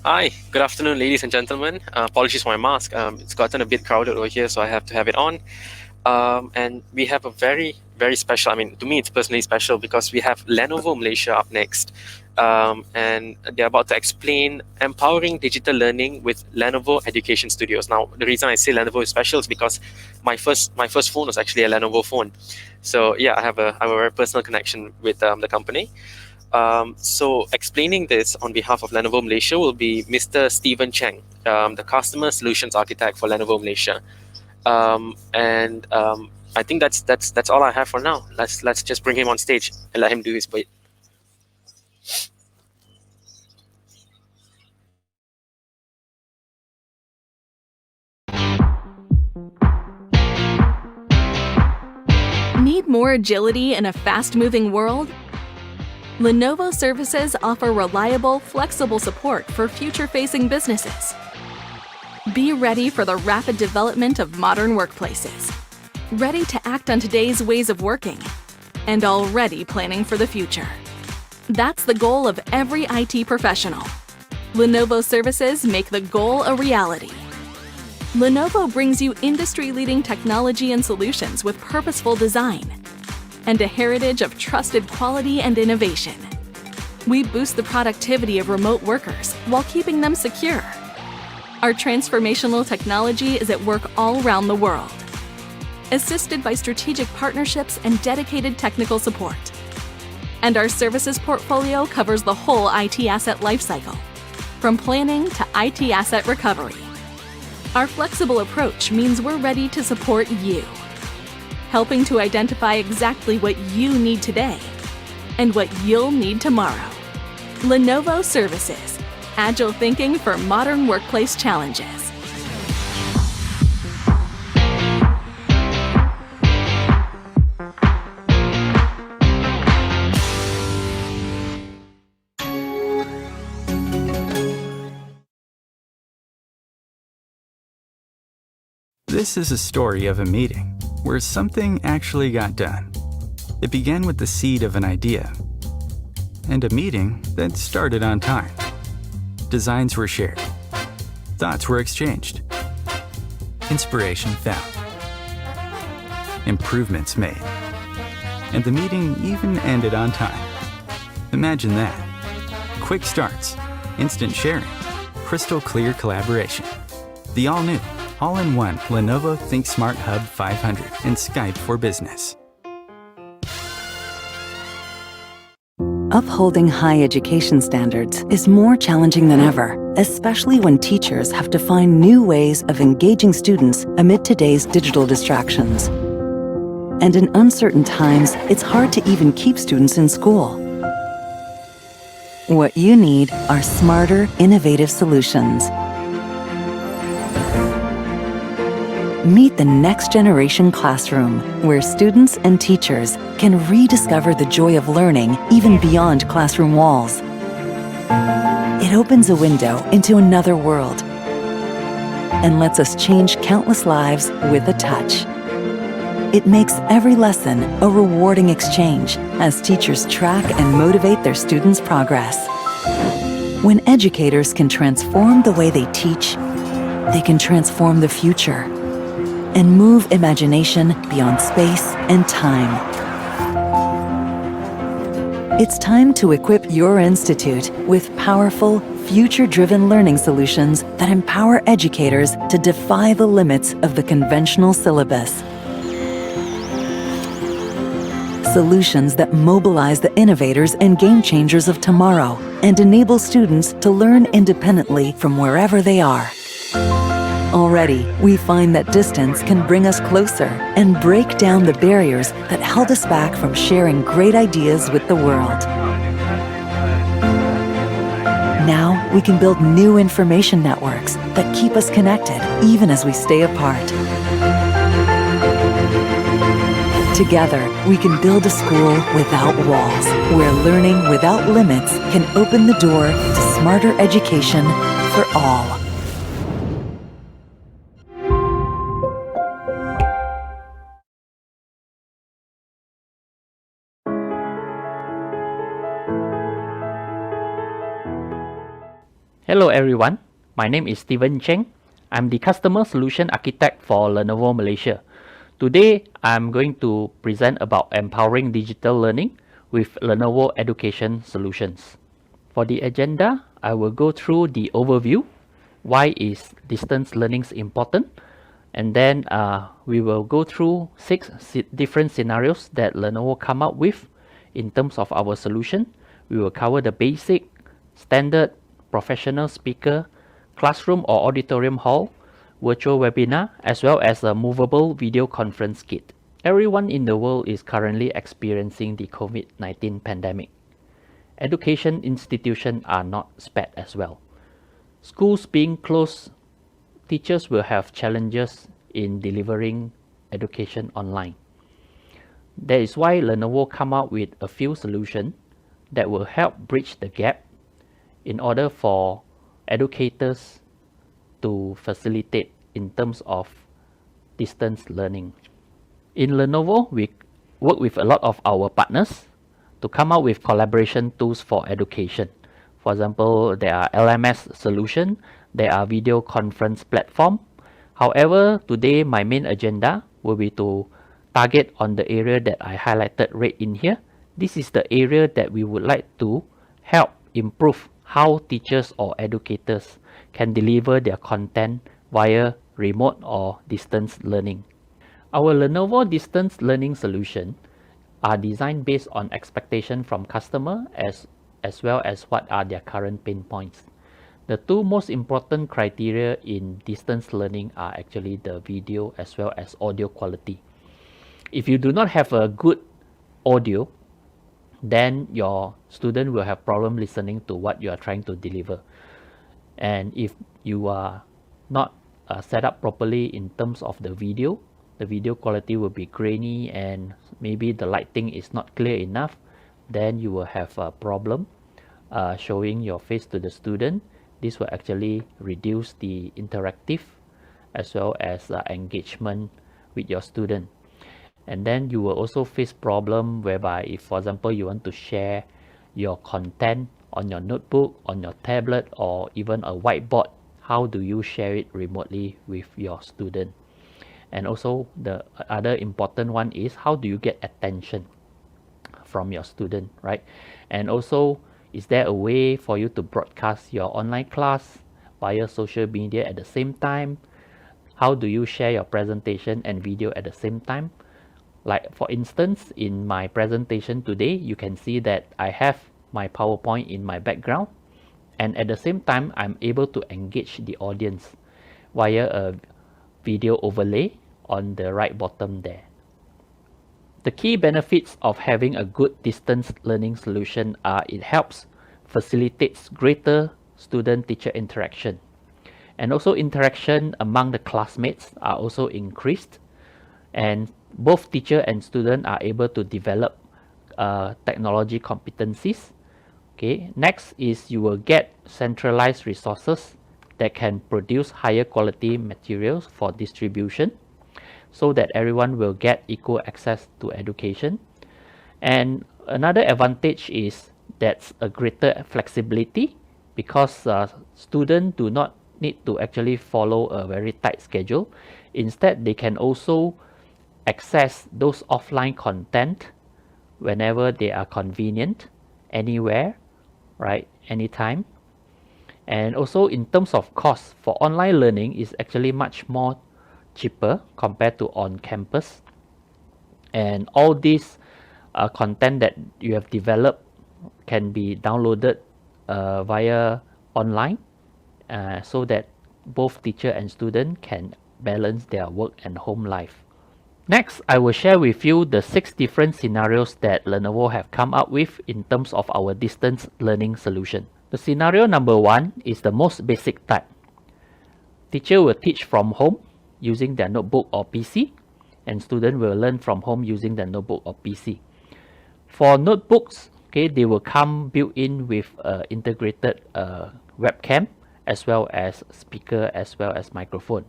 Hi, good afternoon, ladies and gentlemen. Apologies for my mask. It's gotten a bit crowded over here, so I have to have it on. And we have a very special, to me, it's personally special because we have Lenovo Malaysia up next. And they're about to explain empowering digital learning with Lenovo Education Studios. Now, the reason I say Lenovo is special is because my first phone was actually a Lenovo phone. So yeah, I have a very personal connection with the company. So explaining this on behalf of Lenovo Malaysia will be Mr. Stephen Cheng, the Customer Solutions Architect for Lenovo Malaysia. And I think that's all I have for now. Let's just bring him on stage and let him do his bit. Need more agility in a fast-moving world? Lenovo services offer reliable, flexible support for future-facing businesses. Be ready for the rapid development of modern workplaces. Ready to act on today's ways of working, and already planning for the future. That's the goal of every IT professional. Lenovo services make the goal a reality. Lenovo brings you industry-leading technology and solutions with purposeful design and a heritage of trusted quality and innovation. We boost the productivity of remote workers while keeping them secure. Our transformational technology is at work all around the world, assisted by strategic partnerships and dedicated technical support. And our services portfolio covers the whole IT asset lifecycle, from planning to IT asset recovery. Our flexible approach means we're ready to support you, helping to identify exactly what you need today and what you'll need tomorrow. Lenovo Services, agile thinking for modern workplace challenges. This is a story of a meeting where something actually got done. It began with the seed of an idea and a meeting that started on time. Designs were shared. Thoughts were exchanged. Inspiration found. Improvements made. And the meeting even ended on time. Imagine that. Quick starts, instant sharing, crystal clear collaboration. The all-new, all-in-one Lenovo ThinkSmart Hub 500 and Skype for Business. Upholding high education standards is more challenging than ever, especially when teachers have to find new ways of engaging students amid today's digital distractions. And in uncertain times, it's hard to even keep students in school. What you need are smarter, innovative solutions. Meet the next generation classroom, where students and teachers can rediscover the joy of learning even beyond classroom walls. It opens a window into another world and lets us change countless lives with a touch. It makes every lesson a rewarding exchange as teachers track and motivate their students' progress. When educators can transform the way they teach, they can transform the future and move imagination beyond space and time. It's time to equip your institute with powerful, future-driven learning solutions that empower educators to defy the limits of the conventional syllabus. Solutions that mobilize the innovators and game changers of tomorrow and enable students to learn independently from wherever they are. Already, we find that distance can bring us closer and break down the barriers that held us back from sharing great ideas with the world. Now, we can build new information networks that keep us connected even as we stay apart. Together, we can build a school without walls, where learning without limits can open the door to smarter education for all. Hello everyone, my name is Steven Cheng. I'm the Customer Solution Architect for Lenovo Malaysia. Today, I'm going to present about empowering digital learning with Lenovo Education Solutions. For the agenda, I will go through the overview, why is distance learning important, and then we will go through 6 different scenarios that Lenovo come up with in terms of our solution. We will cover the basic, standard, professional speaker, classroom or auditorium hall, virtual webinar, as well as a movable video conference kit. Everyone in the world is currently experiencing the COVID-19 pandemic. Education institutions are not spared as well. Schools being closed, teachers will have challenges in delivering education online. That is why Lenovo come up with a few solutions that will help bridge the gap in order for educators to facilitate in terms of distance learning. In Lenovo, we work with a lot of our partners to come up with collaboration tools for education. For example, there are LMS solution, there are video conference platform. However, today my main agenda will be to target on the area that I highlighted right in here. This is the area that we would like to help improve how teachers or educators can deliver their content via remote or distance learning. Our Lenovo distance learning solution are designed based on expectation from customer as well as what are their current pain points. The two most important criteria in distance learning are actually the video as well as audio quality. If you do not have a good audio, then your student will have problem listening to what you are trying to deliver. And if you are not set up properly in terms of the video quality will be grainy and maybe the lighting is not clear enough, then you will have a problem showing your face to the student. This will actually reduce the interactive as well as engagement with your student. And then you will also face problem whereby if, for example, you want to share your content on your notebook, on your tablet, or even a whiteboard, how do you share it remotely with your student? And also the other important one is how do you get attention from your student, right? And also, is there a way for you to broadcast your online class via social media at the same time? How do you share your presentation and video at the same time? Like for instance, in my presentation today, you can see that I have my PowerPoint in my background, and at the same time, I'm able to engage the audience via a video overlay on the right bottom there. The key benefits of having a good distance learning solution are it helps facilitates greater student-teacher interaction, and also interaction among the classmates are also increased, and both teacher and student are able to develop technology competencies. Okay, next is you will get centralized resources that can produce higher quality materials for distribution so that everyone will get equal access to education. And another advantage is that's a greater flexibility because students do not need to actually follow a very tight schedule. Instead, they can also access those offline content whenever they are convenient, anywhere, right, anytime. And also in terms of cost, for online learning is actually much more cheaper compared to on campus. And all this content that you have developed can be downloaded via online so that both teacher and student can balance their work and home life. Next, I will share with you the 6 different scenarios that Lenovo have come up with in terms of our distance learning solution. The scenario number 1 is the most basic type. Teacher will teach from home using their notebook or PC, and student will learn from home using their notebook or PC. For notebooks, okay, they will come built in with integrated webcam as well as speaker as well as microphone.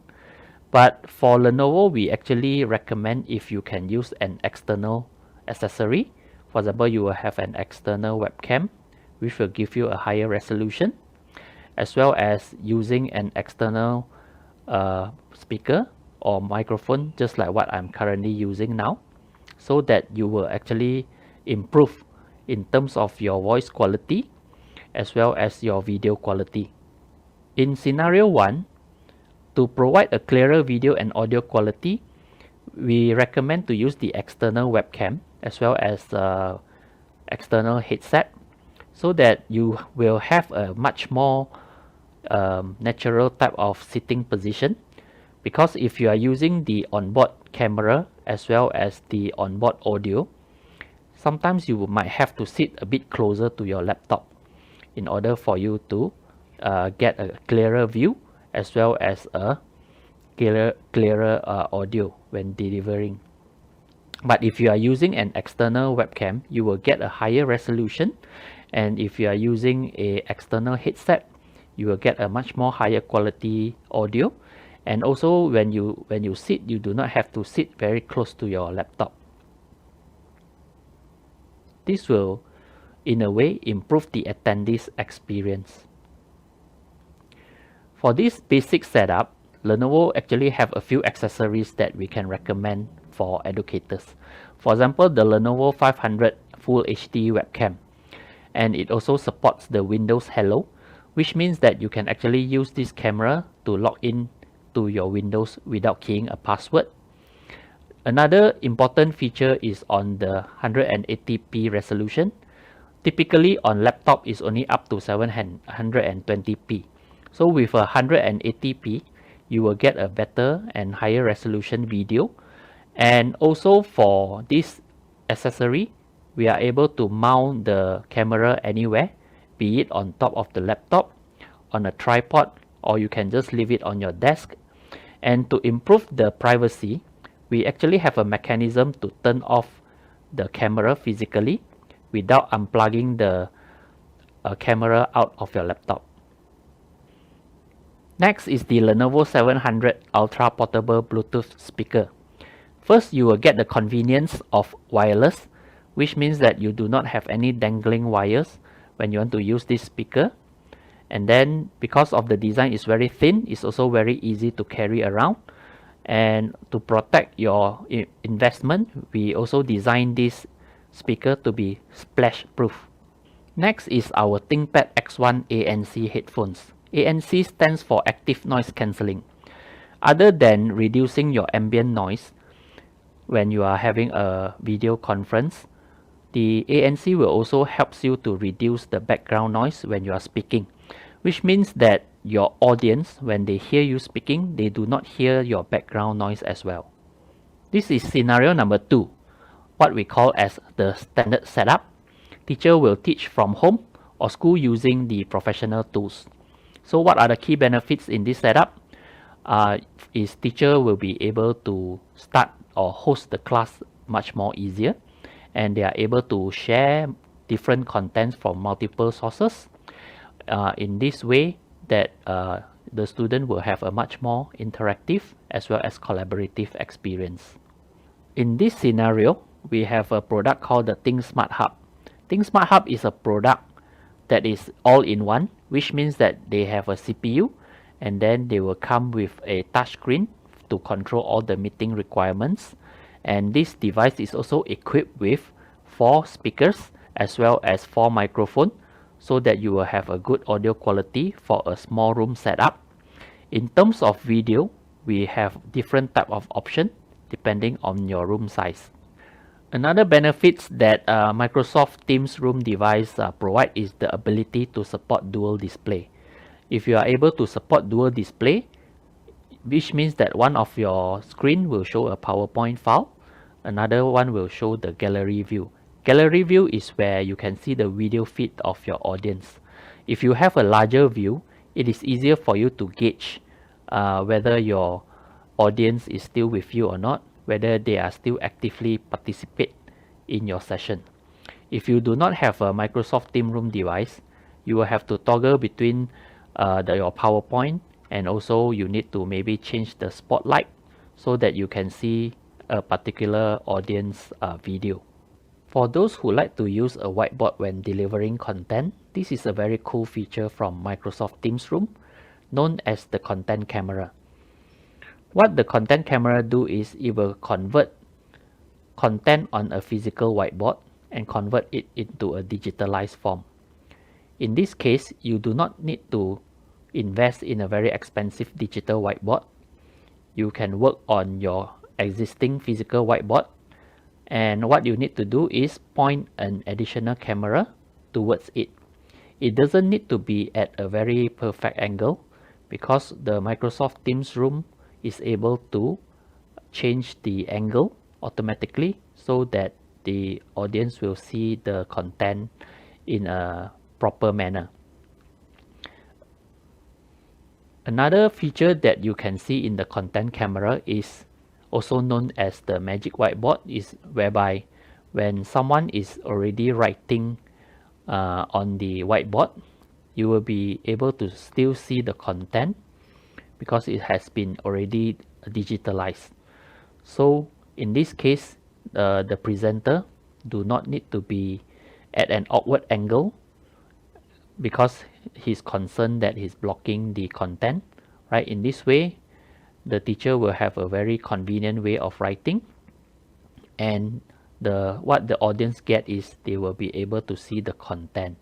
But for Lenovo, we actually recommend if you can use an external accessory. For example, you will have an external webcam which will give you a higher resolution. as well as using an external speaker or microphone, just like what I'm currently using now, so that you will actually improve in terms of your voice quality as well as your video quality. In scenario 1, to provide a clearer video and audio quality, we recommend to use the external webcam as well as external headset, so that you will have a much more natural type of sitting position. Because if you are using the onboard camera as well as the onboard audio, sometimes you might have to sit a bit closer to your laptop in order for you to get a clearer view as well as a clearer audio when delivering. But if you are using an external webcam, you will get a higher resolution, and if you are using a external headset, you will get a much more higher quality audio. And also when you sit, you do not have to sit very close to your laptop. This will in a way improve the attendees experience. For this basic setup, Lenovo actually have a few accessories that we can recommend for educators. For example, the Lenovo 500 Full HD webcam, and it also supports the Windows Hello, which means that you can actually use this camera to log in to your Windows without keying a password. Another important feature is on the 180p resolution. Typically on laptop is only up to 720p. So with a 180p, you will get a better and higher resolution video. And also for this accessory, we are able to mount the camera anywhere, be it on top of the laptop, on a tripod, or you can just leave it on your desk. And to improve the privacy, we actually have a mechanism to turn off the camera physically without unplugging the camera out of your laptop. Next is the Lenovo 700 Ultra Portable Bluetooth speaker. First, you will get the convenience of wireless, which means that you do not have any dangling wires when you want to use this speaker. And then because of the design is very thin, it's also very easy to carry around. And to protect your investment, we also designed this speaker to be splash proof. Next is our ThinkPad X1 ANC headphones. ANC stands for active noise cancelling. Other than reducing your ambient noise when you are having a video conference, the ANC will also help you to reduce the background noise when you are speaking, which means that your audience, when they hear you speaking, they do not hear your background noise as well. This is scenario number 2, what we call as the standard setup. Teacher will teach from home or school using the professional tools. So what are the key benefits in this setup? Is teacher will be able to start or host the class much more easier, and they are able to share different contents from multiple sources. In this way, that the student will have a much more interactive as well as collaborative experience. In this scenario, we have a product called the ThinkSmart Hub. ThinkSmart Hub is a product that is all-in-one, which means that they have a CPU, and then they will come with a touchscreen to control all the meeting requirements. And this device is also equipped with 4 speakers as well as 4 microphones, so that you will have a good audio quality for a small room setup. In terms of video, we have different type of option depending on your room size. Another benefits that Microsoft Teams room device provide is the ability to support dual display. If you are able to support dual display, which means that one of your screen will show a PowerPoint file, another one will show the gallery view. Gallery view is where you can see the video feed of your audience. If you have a larger view, it is easier for you to gauge whether your audience is still with you or not, whether they are still actively participate in your session. If you do not have a Microsoft Teams room device, you will have to toggle between your PowerPoint, and also you need to maybe change the spotlight so that you can see a particular audience video. For those who like to use a whiteboard when delivering content, this is a very cool feature from Microsoft Teams Room known as the content camera. What the content camera do is it will convert content on a physical whiteboard and convert it into a digitalized form. In this case, you do not need to invest in a very expensive digital whiteboard. You can work on your existing physical whiteboard, and what you need to do is point an additional camera towards it. It doesn't need to be at a very perfect angle because the Microsoft Teams Room is able to change the angle automatically so that the audience will see the content in a proper manner. Another feature that you can see in the content camera is also known as the magic whiteboard, is whereby when someone is already writing on the whiteboard, you will be able to still see the content because it has been already digitalized. So in this case, the presenter do not need to be at an awkward angle because he's concerned that he's blocking the content, right? In this way, the teacher will have a very convenient way of writing, and what the audience get is they will be able to see the content.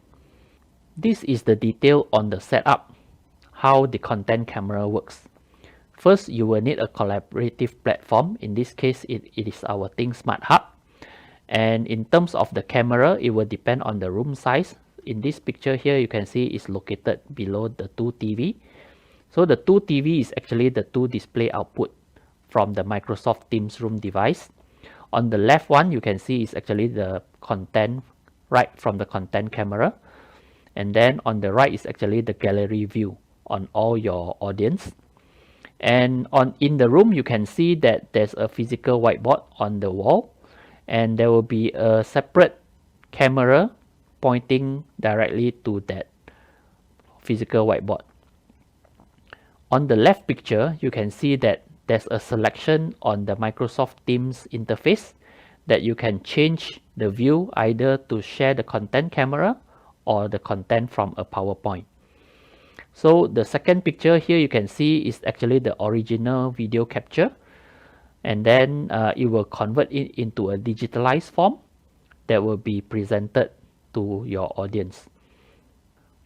This is the detail on the setup, how the content camera works. First, you will need a collaborative platform. In this case, it is our ThinkSmart Hub. And in terms of the camera, it will depend on the room size. In this picture here, you can see it's located below the 2 TV. So the 2 TV is actually the 2 display output from the Microsoft Teams Room device. On the left one, you can see is actually the content right from the content camera. And then on the right is actually the gallery view on all your audience. And in the room, you can see that there's a physical whiteboard on the wall, and there will be a separate camera pointing directly to that physical whiteboard. On the left picture, you can see that there's a selection on the Microsoft Teams interface that you can change the view either to share the content camera or the content from a PowerPoint. So the second picture here you can see is actually the original video capture, and then it will convert it into a digitalized form that will be presented to your audience.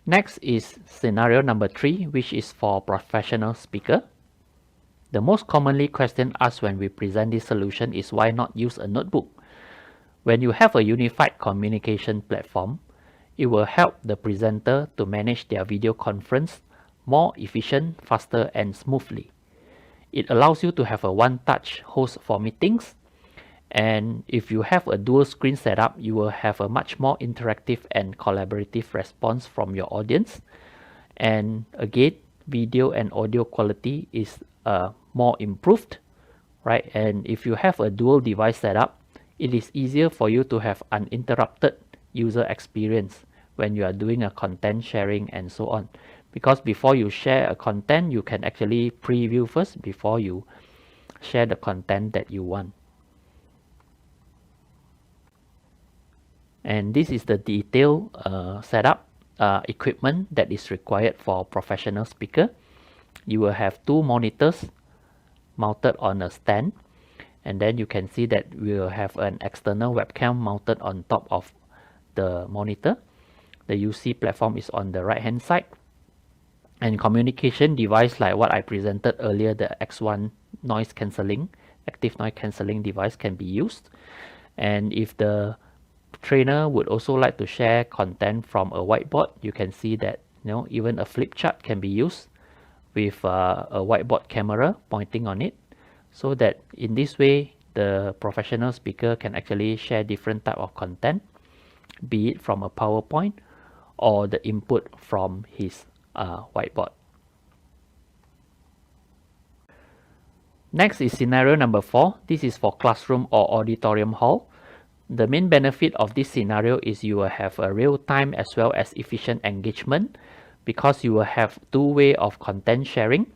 Next is scenario number 3, which is for professional speaker. The most commonly question asked when we present this solution is why not use a notebook? When you have a unified communication platform, it will help the presenter to manage their video conference more efficient, faster, and smoothly. It allows you to have a one-touch host for meetings, and if you have a dual screen setup, you will have a much more interactive and collaborative response from your audience. And again, video and audio quality is more improved, right? And if you have a dual device setup, it is easier for you to have uninterrupted user experience when you are doing a content sharing and so on. Because before you share a content, you can actually preview first before you share the content that you want. And this is the detailed setup equipment that is required for professional speaker. You will have 2 monitors mounted on a stand, and then you can see that we will have an external webcam mounted on top of the monitor. The UC platform is on the right hand side, and communication device like what I presented earlier, the X1 noise cancelling, active noise cancelling device can be used. And if the trainer would also like to share content from a whiteboard, you can see that even a flip chart can be used with a whiteboard camera pointing on it, so that in this way the professional speaker can actually share different type of content, be it from a PowerPoint or the input from his whiteboard. Next is scenario number 4. This is for classroom or auditorium hall. The main benefit of this scenario is you will have a real-time as well as efficient engagement, because you will have 2 ways of content sharing.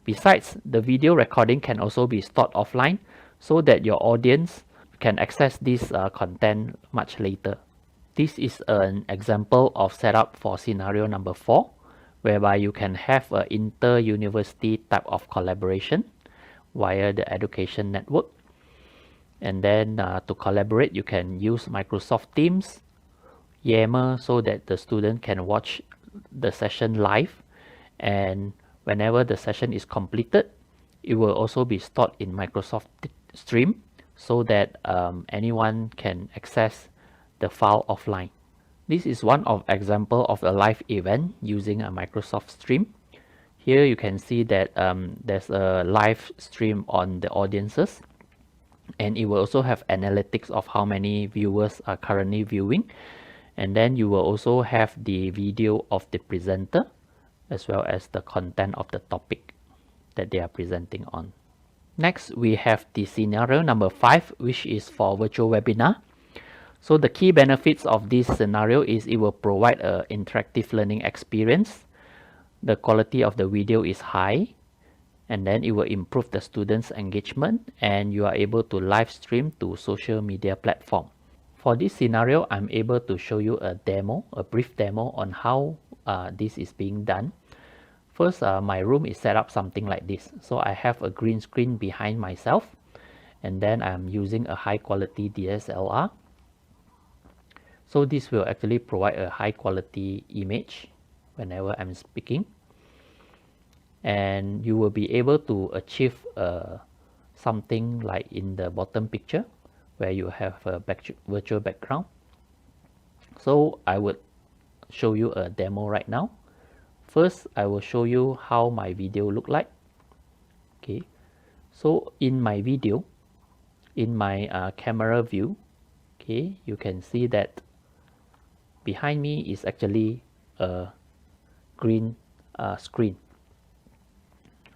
Besides, the video recording can also be stored offline so that your audience can access this content much later. This is an example of setup for scenario number 4, whereby you can have an inter-university type of collaboration via the education network. And then to collaborate, you can use Microsoft Teams, Yammer, so that the student can watch the session live, and whenever the session is completed, it will also be stored in Microsoft Stream, so that anyone can access the file offline. This is one of example of a live event using a Microsoft Stream. Here you can see that there's a live stream on the audiences, and it will also have analytics of how many viewers are currently viewing. And then you will also have the video of the presenter as well as the content of the topic that they are presenting on. Next, we have the scenario number 5, which is for virtual webinar. So the key benefits of this scenario is it will provide an interactive learning experience. The quality of the video is high, and then it will improve the students' engagement, and you are able to live stream to social media platform. For this scenario, I'm able to show you a demo, a brief demo on how this is being done. First, my room is set up something like this. So I have a green screen behind myself, and then I'm using a high quality DSLR. So this will actually provide a high quality image whenever I'm speaking. And you will be able to achieve something like in the bottom picture, where you have a virtual background. So I would show you a demo right now. First, I will show you how my video look like. Okay, so in my video, in my camera view, okay, you can see that behind me is actually a green screen,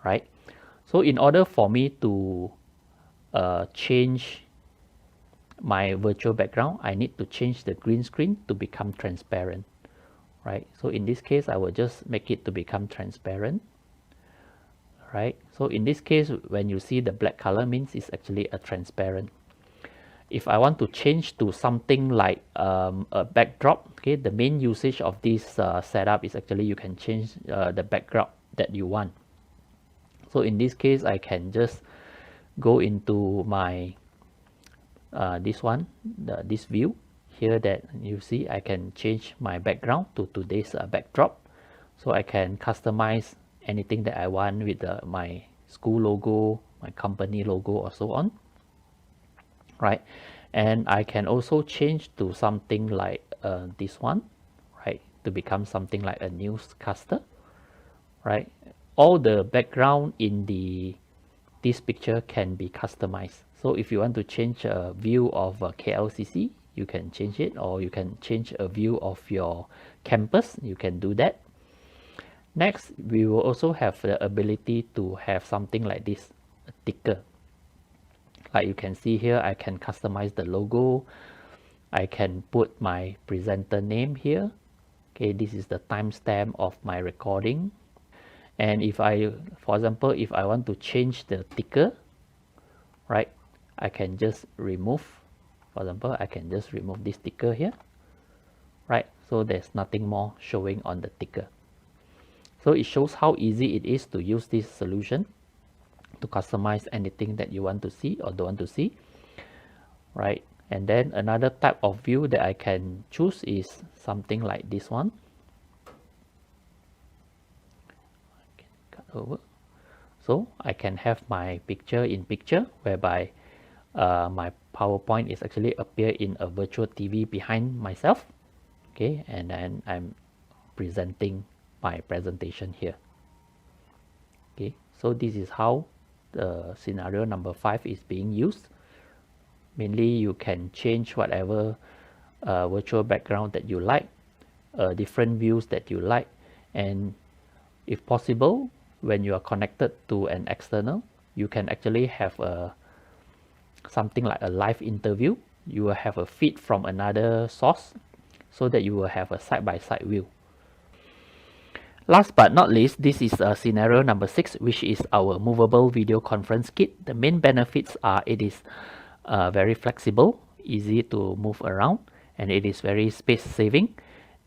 right? So in order for me to change my virtual background, I need to change the green screen to become transparent, right? So in this case, I will just make it to become transparent, right? So in this case, when you see the black color, means it's actually a transparent. If I want to change to something like a backdrop, okay, the main usage of this setup is actually you can change the backdrop that you want. So in this case, I can just go into my this view here that you see. I can change my background to today's backdrop, so I can customize anything that I want with my school logo, my company logo, or so on, right? And I can also change to something like this one, right, to become something like a newscaster, right? All the background in this picture can be customized. So if you want to change a view of KLCC, you can change it, or you can change a view of your campus, you can do that. Next, we will also have the ability to have something like this, a ticker. Like you can see here, I can customize the logo. I can put my presenter name here. Okay, this is the timestamp of my recording. And if I, for example, if I want to change the ticker, right, I can just remove, for example, I can just remove this ticker here, right? So there's nothing more showing on the ticker. So it shows how easy it is to use this solution to customize anything that you want to see or don't want to see, right? And then another type of view that I can choose is something like this one. Over. So I can have my picture in picture, whereby my PowerPoint is actually appear in a virtual TV behind myself, okay, and then I'm presenting my presentation here. Okay, so this is how the scenario number 5 is being used. Mainly you can change whatever virtual background that you like, different views that you like, and if possible, when you are connected to an external, you can actually have something like a live interview. You will have a feed from another source, so that you will have a side-by-side view. Last but not least, this is scenario number 6, which is our movable video conference kit. The main benefits are it is very flexible, easy to move around, and it is very space saving.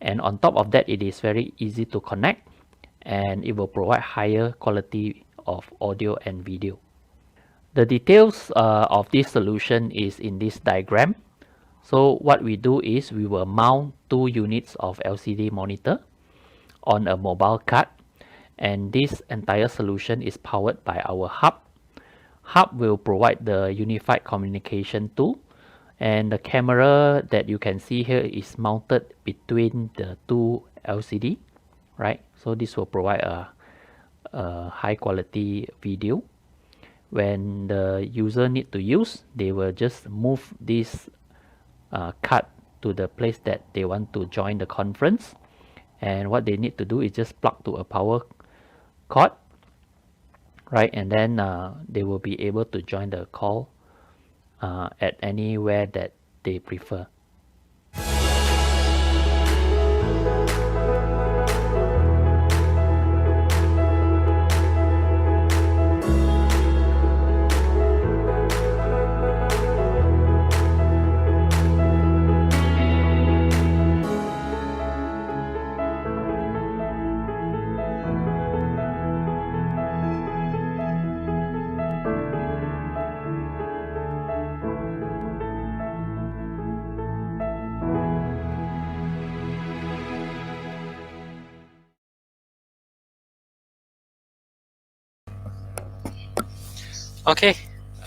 And on top of that, it is very easy to connect, and it will provide higher quality of audio and video. The details of this solution is in this diagram. So what we do is we will mount 2 units of LCD monitor on a mobile card, and this entire solution is powered by our hub. Hub will provide the unified communication tool, and the camera that you can see here is mounted between the 2 LCD, right? So this will provide a high quality video. When the user need to use, they will just move this card to the place that they want to join the conference, and what they need to do is just plug to a power cord, right? And then they will be able to join the call at anywhere that they prefer. Okay,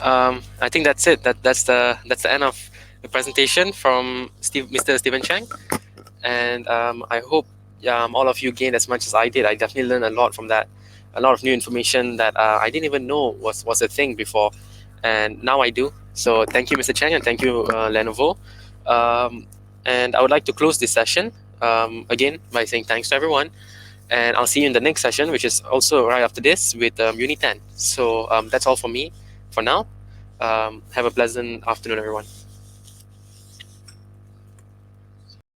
I think that's it. That's the end of the presentation from Mr. Stephen Chang, and I hope all of you gained as much as I did. I definitely learned a lot from that, a lot of new information that I didn't even know was a thing before, and now I do. So thank you, Mr. Chang, and thank you, Lenovo. And I would like to close this session again by saying thanks to everyone. And I'll see you in the next session, which is also right after this with Unit 10. So that's all for me for now. Have a pleasant afternoon, everyone.